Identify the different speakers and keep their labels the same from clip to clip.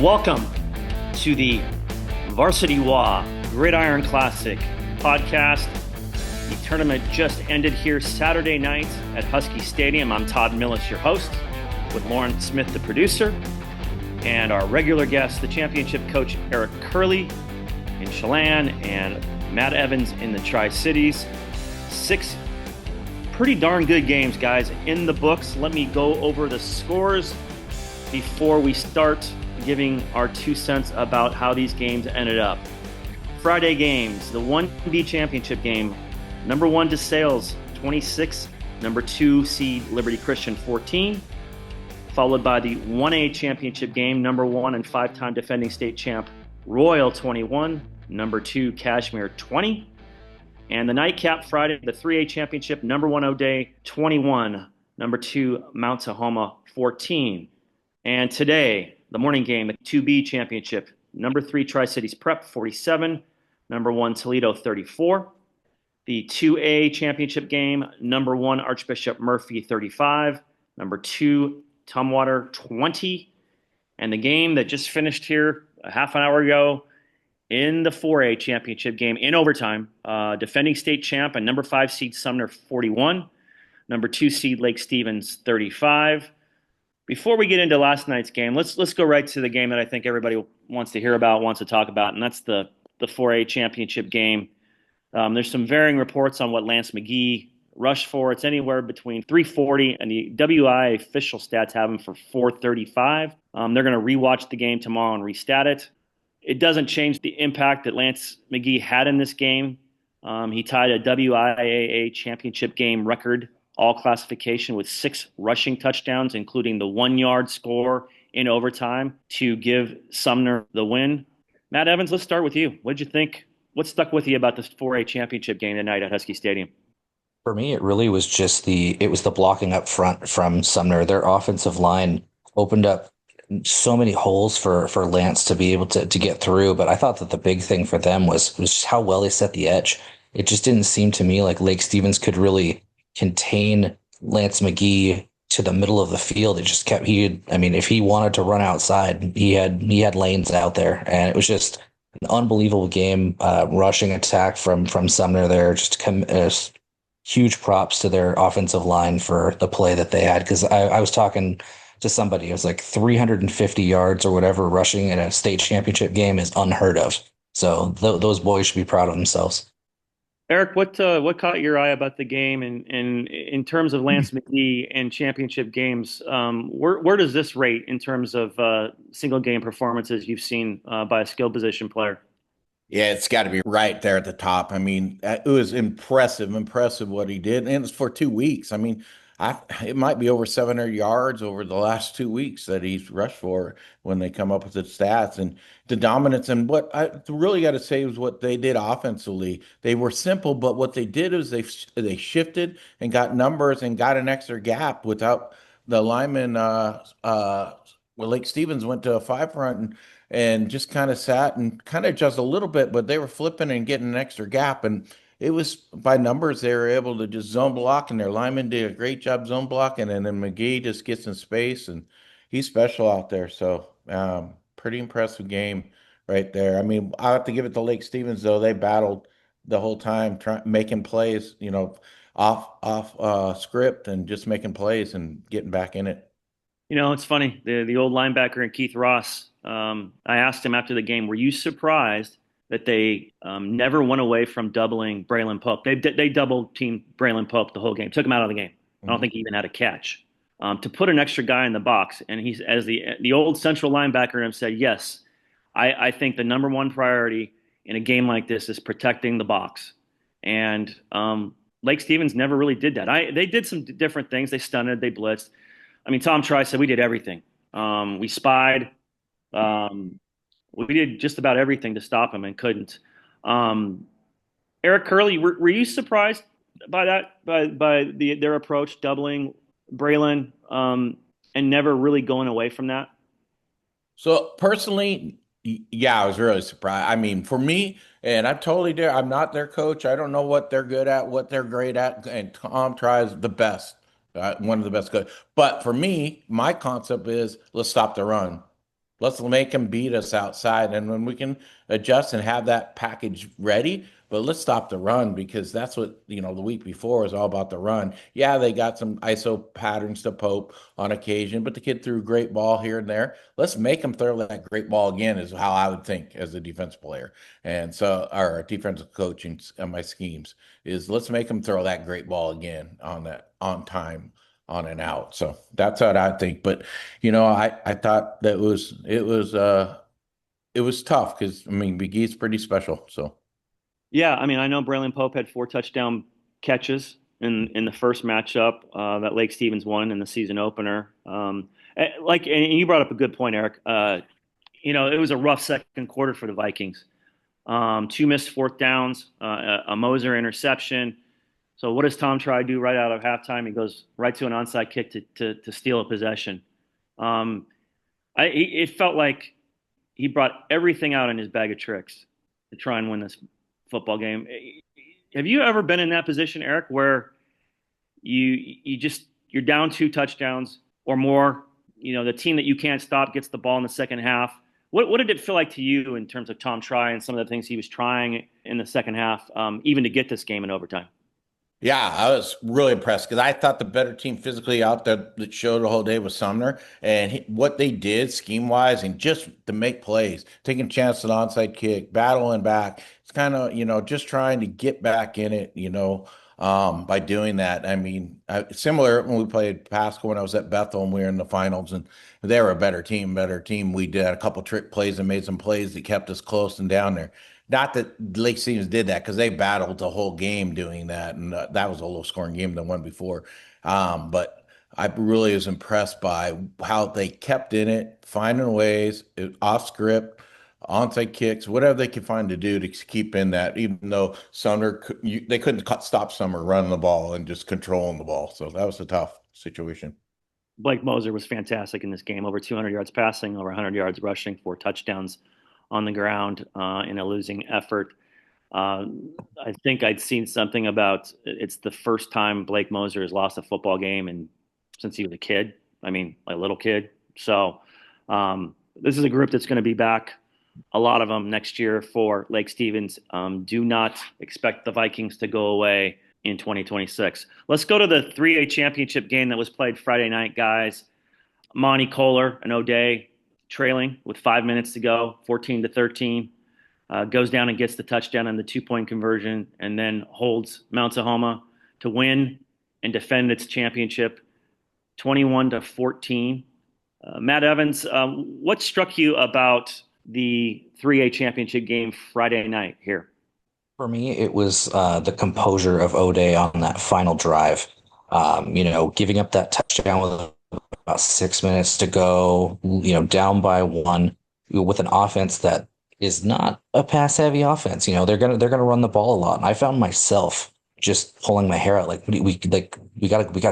Speaker 1: Welcome to the VarsityWA Gridiron Classic podcast. The tournament just ended here Saturday night at Husky Stadium. I'm Todd Milles, your host, with Lauren Smith, the producer, and our regular guest, the championship coach, Eric Kurle in Chelan, and Matt Evans in the Tri-Cities. 6 pretty darn good games, guys, in the books. Let me go over the scores before we start giving our 2 cents about how these games ended up. Friday games, the 1B championship game, number 1 DeSales 26, number 2 seed Liberty Christian 14, followed by the 1A championship game, number 1 and 5-time defending state champ Royal 21, number 2 Kashmir 20, and the nightcap Friday, the 3A championship, number 1 O'Day 21, number 2 Mount Tahoma 14. And today, the morning game, the 2B championship, number 3 Tri-Cities Prep 47, number 1 Toledo 34. The 2A championship game, number 1 Archbishop Murphy 35, number 2 Tumwater 20. And the game that just finished here a half an hour ago in the 4A championship game in overtime, defending state champ and number 5 seed Sumner 41, number 2 seed Lake Stevens 35. Before we get into last night's game, let's go right to the game that I think everybody wants to hear about, wants to talk about, and that's the 4A championship game. There's some varying reports on what Lance McGee rushed for. It's anywhere between 340, and the WIAA official stats have him for 435. They're going to rewatch the game tomorrow and restat it. It doesn't change the impact that Lance McGee had in this game. He tied a WIAA championship game record, all classification, with 6 rushing touchdowns, including the 1-yard score in overtime to give Sumner the win. Matt Evans, let's start with you. What did you think? What stuck with you about this 4A championship game tonight at Husky Stadium?
Speaker 2: For me, it really was just the blocking up front from Sumner. Their offensive line opened up so many holes for Lance to be able to get through. But I thought that the big thing for them was just how well they set the edge. It just didn't seem to me like Lake Stevens could really contain Lance McGee to the middle of the field. It just kept, if he wanted to run outside, he had lanes out there, and it was just an unbelievable game. Rushing attack from Sumner there. Just huge props to their offensive line for the play that they had, because I was talking to somebody, it was like 350 yards or whatever rushing in a state championship game is unheard of. So those boys should be proud of themselves.
Speaker 1: Eric, what caught your eye about the game, and in terms of Lance McGee and championship games, where does this rate in terms of single game performances you've seen by a skill position player?
Speaker 3: Yeah, it's got to be right there at the top. I mean, it was impressive what he did, and it's for 2 weeks. I mean, it might be over 700 yards over the last 2 weeks that he's rushed for when they come up with the stats and the dominance. And what I really got to say is what they did offensively. They were simple, but what they did is they shifted and got numbers and got an extra gap without the lineman. Lake Stevens went to a 5 front and just kind of sat and kind of just a little bit, but they were flipping and getting an extra gap. And it was by numbers, they were able to just zone block, and their linemen did a great job zone blocking. And then McGee just gets in space, and he's special out there. So pretty impressive game right there. I mean, I have to give it to Lake Stevens, though. They battled the whole time, making plays, off script and just making plays and getting back in it.
Speaker 1: It's funny. The old linebacker and Keith Ross, I asked him after the game, were you surprised that they never went away from doubling Braylon Pope? They double-teamed Braylon Pope the whole game, took him out of the game. I don't think he even had a catch. To put an extra guy in the box, and he's, as the old central linebacker, and said, yes, I think the number one priority in a game like this is protecting the box. And Lake Stevens never really did that. They did some different things. They stunted, they blitzed. I mean, Tom Tri said we did everything. We spied. We did just about everything to stop him and couldn't. Eric Kurle, were you surprised by that, by their approach, doubling Braylon, and never really going away from that?
Speaker 3: So personally, yeah, I was really surprised. I mean, for me, and I'm not their coach. I don't know what they're good at, what they're great at, and Tom tries the best. One of the best coaches. But for me, my concept is let's stop the run. let's make them beat us outside. And when we can adjust and have that package ready, but let's stop the run because that's what, the week before was all about the run. Yeah, they got some ISO patterns to Pope on occasion, but the kid threw a great ball here and there. Let's make him throw that great ball again, is how I would think as a defense player. And so, our defensive coaching my schemes is let's make him throw that great ball again on time, on and out. So that's what I think. But I thought that it was tough because McGee's pretty special. So
Speaker 1: Yeah, I mean, I know Braylon Pope had 4 touchdown catches in the first matchup that Lake Stevens won in the season opener. And you brought up a good point, Eric. It was a rough second quarter for the Vikings. 2 missed fourth downs, a Moser interception. So what does Tom try to do right out of halftime? He goes right to an onside kick to steal a possession. It felt like he brought everything out in his bag of tricks to try and win this football game. Have you ever been in that position, Eric, where you're down 2 touchdowns or more? The team that you can't stop gets the ball in the second half. What did it feel like to you in terms of Tom Try and some of the things he was trying in the second half, even to get this game in overtime?
Speaker 3: yeah, I was really impressed because I thought the better team physically out there that showed the whole day was Sumner, and what they did scheme wise and just to make plays, taking chances on onside kick, battling back. It's kind of just trying to get back in it. By doing that. Similar when we played Pasco when I was at Bethel and we were in the finals, and they were a better team. We did a couple trick plays and made some plays that kept us close and down there. Not that Lake Stevens did that because they battled the whole game doing that, and that was a low scoring game than one before. But I really was impressed by how they kept in it, finding ways off script, onside kicks, whatever they could find to do to keep in that. Even though they couldn't stop Summer running the ball and just controlling the ball, so that was a tough situation.
Speaker 1: Blake Moser was fantastic in this game, over 200 yards passing, over 100 yards rushing, 4 touchdowns on the ground in a losing effort. I think I'd seen something about it's the first time Blake Moser has lost a football game since he was a kid. A little kid. So this is a group that's going to be back, a lot of them, next year for Lake Stevens. Do not expect the Vikings to go away in 2026. Let's go to the 3A championship game that was played Friday night, guys. Monty Kohler and O'Day trailing with 5 minutes to go, 14-13, goes down and gets the touchdown on the 2-point conversion, and then holds Mount Tahoma to win and defend its championship 21-14. Matt Evans, what struck you about the 3A championship game Friday night here?
Speaker 2: For me, it was the composure of O'Day on that final drive. Giving up that touchdown with about 6 minutes to go, down by 1, with an offense that is not a pass-heavy offense. They're gonna run the ball a lot, and I found myself just pulling my hair out, like we gotta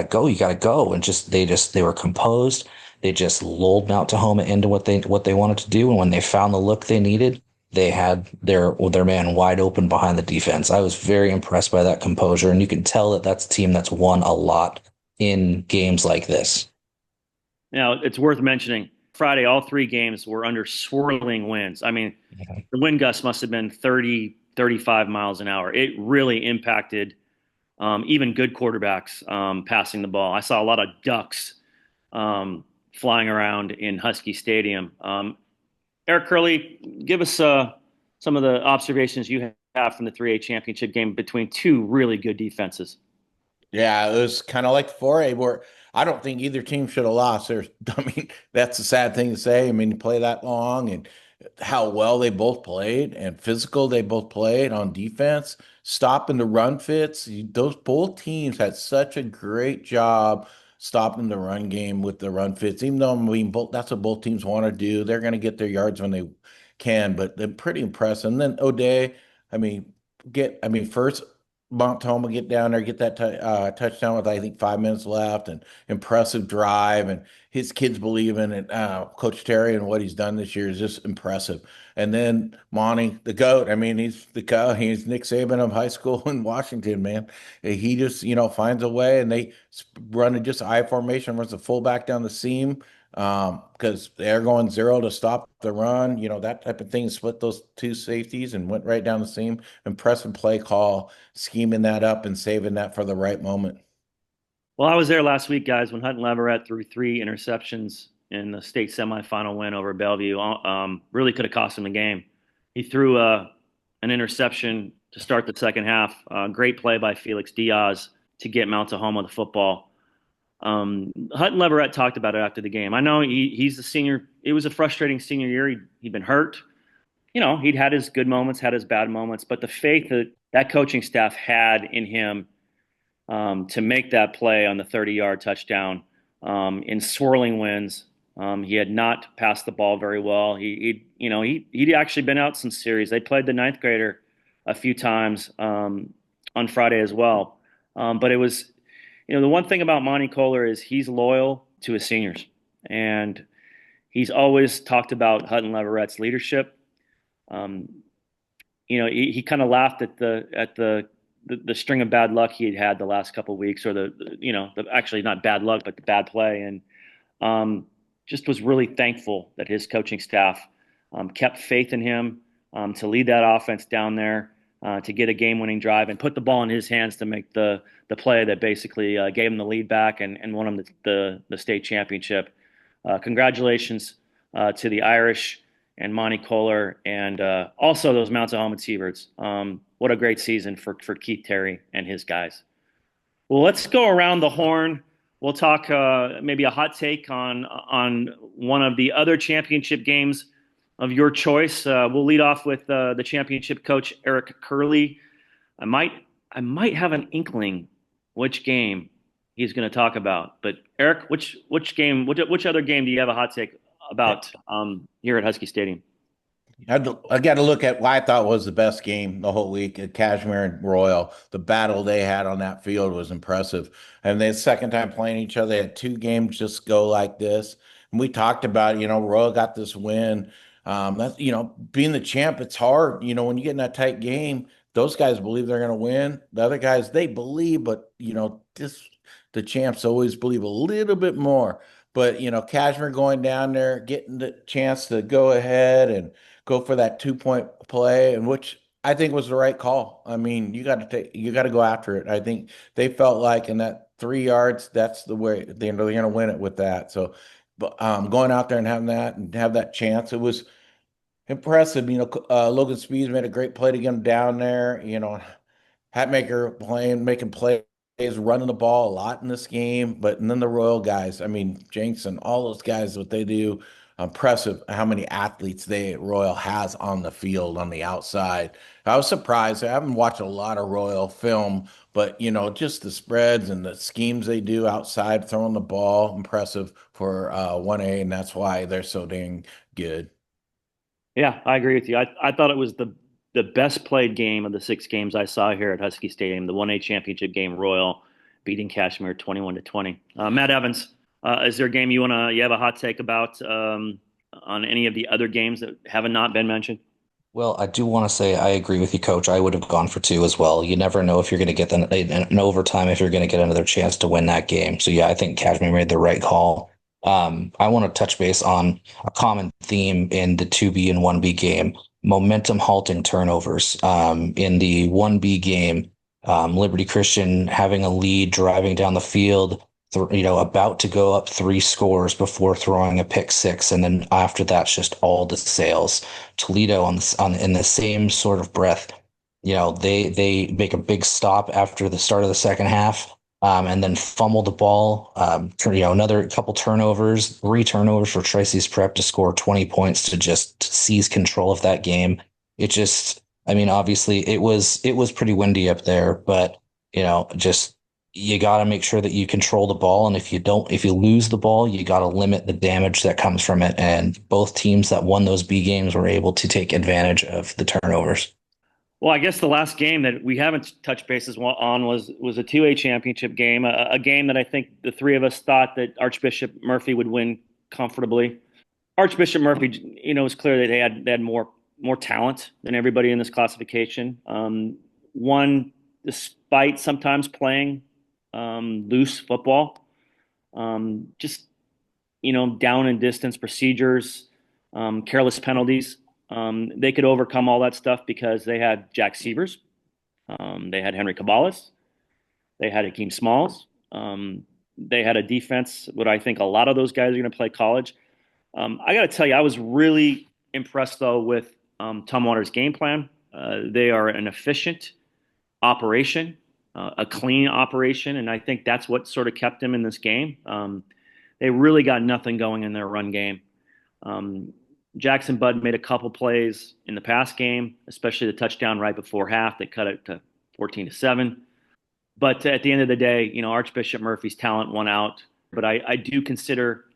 Speaker 2: go, you gotta go, and they were composed. They just lulled Mount Tahoma into what they wanted to do, and when they found the look they needed, they had their man wide open behind the defense. I was very impressed by that composure, and you can tell that that's a team that's won a lot in games like this.
Speaker 1: Now, it's worth mentioning, Friday, all 3 games were under swirling winds. The wind gust must have been 30, 35 miles an hour. It really impacted even good quarterbacks passing the ball. I saw a lot of ducks flying around in Husky Stadium. Eric Kurle, give us some of the observations you have from the 3A championship game between 2 really good defenses.
Speaker 3: Yeah, it was kind of like the 4A where I don't think either team should have lost. That's a sad thing to say. You play that long and how well they both played and physical they both played on defense, stopping the run fits. Those both teams had such a great job stopping the run game with the run fits, even though that's what both teams want to do. They're going to get their yards when they can, but they're pretty impressive. And then O'Day, first Mount Tahoma get down there, get that touchdown with I think 5 minutes left, and impressive drive, and his kids believe in it. Coach Terry and what he's done this year is just impressive. And then Monty, the GOAT. I mean, he's the GOAT. He's Nick Saban of high school in Washington, man. He just, finds a way, and they run a just I formation, runs the fullback down the seam, because they're going zero to stop the run, that type of thing. Split those two safeties and went right down the seam. Impressive play call, scheming that up and saving that for the right moment.
Speaker 1: Well, I was there last week, guys, when Hutton Leverett threw 3 interceptions in the state semifinal win over Bellevue. Really could have cost him the game. He threw an interception to start the second half. Great play by Felix Diaz to get Mount Tahoma the football. Hutton Leverett talked about it after the game. I know he's the senior. It was a frustrating senior year. He'd been hurt. He'd had his good moments, had his bad moments, but the faith that coaching staff had in him to make that play on the 30-yard touchdown in swirling winds. He had not passed the ball very well. He'd actually been out some series. They played the ninth grader a few times on Friday as well. But it was, the one thing about Monty Kohler is he's loyal to his seniors, and he's always talked about Hutton Leverett's leadership. He kind of laughed at the string of bad luck he had the last couple of weeks, or actually not bad luck, but the bad play, and just was really thankful that his coaching staff kept faith in him to lead that offense down there, to get a game-winning drive and put the ball in his hands to make the play that basically gave him the lead back and won him the state championship. Congratulations to the Irish and Monty Kohler, and also those Mount Tahoma T-Birds. What a great season for Keith Terry and his guys. Well, let's go around the horn. We'll talk maybe a hot take on one of the other championship games of your choice. We'll lead off with the championship coach, Eric Kurle. I might have an inkling which game he's going to talk about. But Eric, which other game do you have a hot take about here at Husky Stadium?
Speaker 3: I got to look at what I thought was the best game the whole week at Kashmir and Royal. The battle they had on that field was impressive. And the second time playing each other, they had 2 games just go like this. And we talked about, Royal got this win. That's, being the champ, it's hard. When you get in that tight game, those guys believe they're going to win. The other guys, they believe, but, the champs always believe a little bit more. But, Kashmir going down there, getting the chance to go ahead and go for that 2-point play, and which I think was the right call. I mean, you got to go after it. I think they felt like in that 3 yards, that's the way they're going to win it with that. So, but going out there and have that chance, it was impressive. Logan Speeds made a great play to get him down there. Hatmaker making plays, running the ball a lot in this game. And then the Royal guys, I mean, Jenks and all those guys, what they do, impressive how many athletes Royal has on the field on the outside. I was surprised. I haven't watched a lot of Royal film, but just the spreads and the schemes they do outside throwing the ball, impressive for 1A, and that's why they're so dang good.
Speaker 1: Yeah, I agree with you. I thought it was the best played game of the 6 games I saw here at Husky Stadium, the 1A championship game, Royal beating Kashmir 21-20. Matt Evans, is there a game you have a hot take about on any of the other games that have not been mentioned?
Speaker 2: Well, I do want to say I agree with you, Coach. I would have gone for 2 as well. You never know if you're going to get an overtime, if you're going to get another chance to win that game. So yeah, I think Kashmir made the right call. I want to touch base on a common theme in the 2B and 1B game: momentum halting turnovers. In the 1B game, Liberty Christian having a lead, driving down the field, about to go up 3 scores before throwing a pick 6, and then after that's just all the sails. Toledo in the same sort of breath, they make a big stop after the start of the second half. And then fumble the ball. Another couple turnovers, 3 turnovers for Tracy's Prep to score 20 points to just seize control of that game. Obviously it was pretty windy up there, but you got to make sure that you control the ball. And if you lose the ball, you got to limit the damage that comes from it. And both teams that won those B games were able to take advantage of the turnovers.
Speaker 1: Well, I guess the last game that we haven't touched bases on was a 2A championship game, a game that I think the 3 of us thought that Archbishop Murphy would win comfortably. Archbishop Murphy, it was clear that they had more more talent than everybody in this classification. One, despite sometimes playing loose football, just down and distance procedures, careless penalties. They could overcome all that stuff because they had Jack Severs, they had Henry Caballas, they had Hakeem Smalls, they had a defense. What I think a lot of those guys are going to play college. I got to tell you, I was really impressed though with Tom Waters' game plan. They are an efficient operation, a clean operation, and I think that's what sort of kept them in this game. They really got nothing going in their run game. Jackson Budd made a couple plays in the past game, especially the touchdown right before half that cut it to 14-7. But at the end of the day, Archbishop Murphy's talent won out. But I do consider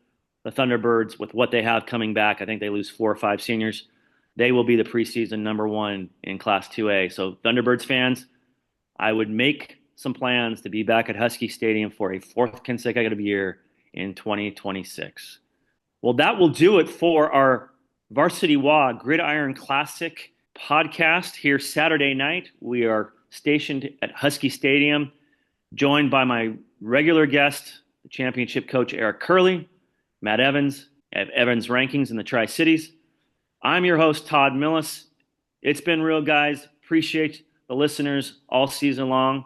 Speaker 1: the Thunderbirds, with what they have coming back, I think they lose 4 or 5 seniors. They will be the preseason number 1 in Class 2A. So Thunderbirds fans, I would make some plans to be back at Husky Stadium for a 4th consecutive year in 2026. Well, that will do it for our VarsityWA Gridiron Classic podcast here Saturday night. We are stationed at Husky Stadium, joined by my regular guest, the championship coach Eric Kurle, Matt Evans at Evans Rankings in the Tri-Cities. I'm your host, Todd Milles. It's been real, guys. Appreciate the listeners all season long.